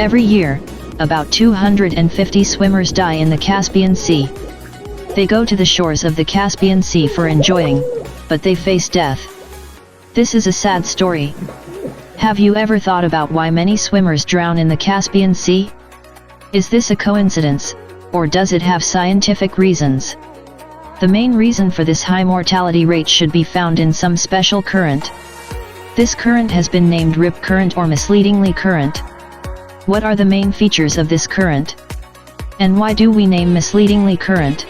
Every year, about 250 swimmers die in the Caspian Sea. They go to the shores of the Caspian Sea for enjoying, but they face death. This is a sad story. Have you ever thought about why many swimmers drown in the Caspian Sea? Is this a coincidence, or does it have scientific reasons? The main reason for this high mortality rate should be found in some special current. This current has been named rip current or misleadingly current. What are the main features of this current? And why do we name misleadingly current?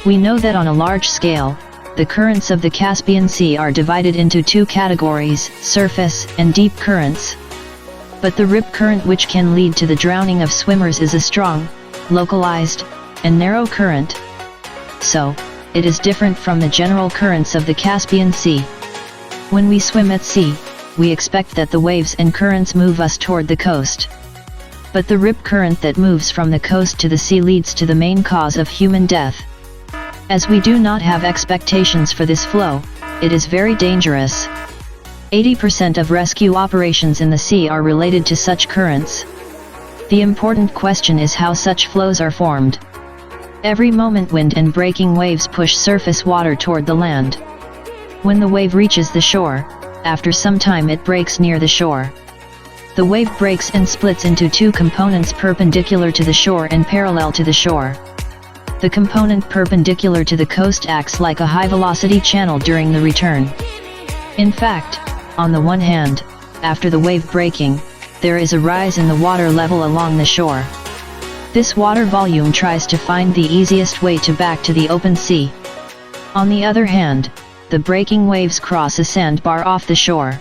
We know that on a large scale, the currents of the Caspian Sea are divided into two categories, surface and deep currents. But the rip current, which can lead to the drowning of swimmers, is a strong, localized, and narrow current. So, it is different from the general currents of the Caspian Sea. When we swim at sea, we expect that the waves and currents move us toward the coast. But the rip current that moves from the coast to the sea leads to the main cause of human death. As we do not have expectations for this flow, it is very dangerous. 80% of rescue operations in the sea are related to such currents. The important question is how such flows are formed. Every moment wind and breaking waves push surface water toward the land. When the wave reaches the shore, after some time it breaks near the shore. The wave breaks and splits into two components perpendicular to the shore and parallel to the shore. The component perpendicular to the coast acts like a high-velocity channel during the return. In fact, on the one hand, after the wave breaking, there is a rise in the water level along the shore. This water volume tries to find the easiest way back to the open sea. On the other hand, the breaking waves cross a sandbar off the shore.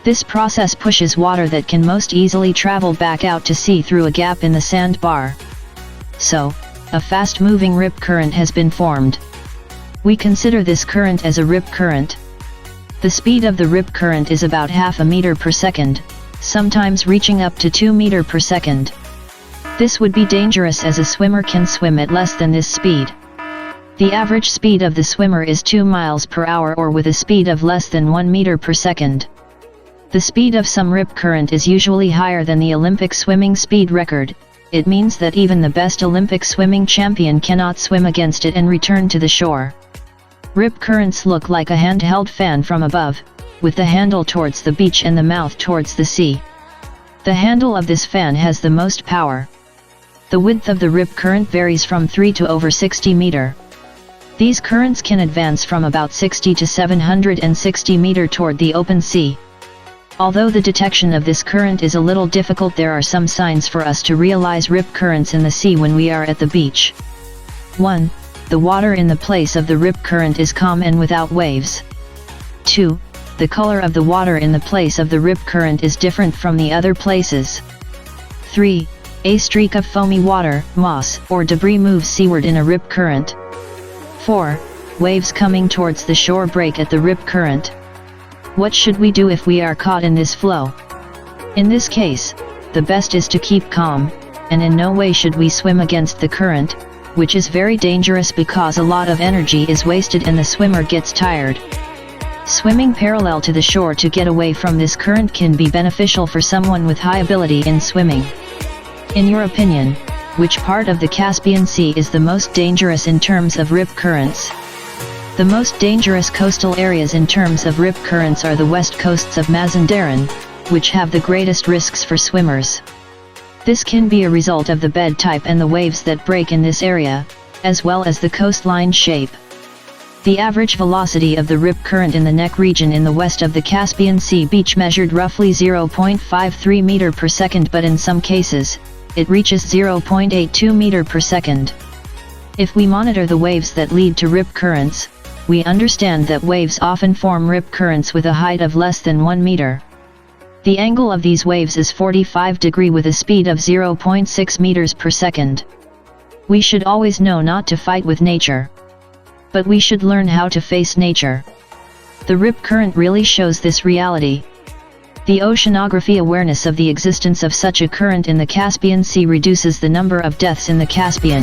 This process pushes water that can most easily travel back out to sea through a gap in the sandbar. So, a fast-moving rip current has been formed. We consider this current as a rip current. The speed of the rip current is about half a meter per second, sometimes reaching up to 2 meters per second. This would be dangerous as a swimmer can swim at less than this speed. The average speed of the swimmer is 2 miles per hour or with a speed of less than 1 meter per second. The speed of some rip current is usually higher than the Olympic swimming speed record. It means that even the best Olympic swimming champion cannot swim against it and return to the shore. Rip currents look like a handheld fan from above, with the handle towards the beach and the mouth towards the sea. The handle of this fan has the most power. The width of the rip current varies from 3 to over 60 meters. These currents can advance from about 60 to 760 meters toward the open sea. Although the detection of this current is a little difficult, there are some signs for us to realize rip currents in the sea when we are at the beach. 1. The water in the place of the rip current is calm and without waves. 2. The color of the water in the place of the rip current is different from the other places. 3. A streak of foamy water, moss, or debris moves seaward in a rip current. 4. Waves coming towards the shore break at the rip current. What should we do if we are caught in this flow? In this case, the best is to keep calm, and in no way should we swim against the current, which is very dangerous because a lot of energy is wasted and the swimmer gets tired. Swimming parallel to the shore to get away from this current can be beneficial for someone with high ability in swimming. In your opinion, which part of the Caspian Sea is the most dangerous in terms of rip currents? The most dangerous coastal areas in terms of rip currents are the west coasts of Mazandaran, which have the greatest risks for swimmers. This can be a result of the bed type and the waves that break in this area, as well as the coastline shape. The average velocity of the rip current in the neck region in the west of the Caspian Sea beach measured roughly 0.53 meters per second, but in some cases, it reaches 0.82 meters per second. If we monitor the waves that lead to rip currents, we understand that waves often form rip currents with a height of less than 1 meter. The angle of these waves is 45 degrees with a speed of 0.6 meters per second. We should always know not to fight with nature. But we should learn how to face nature. The rip current really shows this reality. The oceanography awareness of the existence of such a current in the Caspian Sea reduces the number of deaths in the Caspian.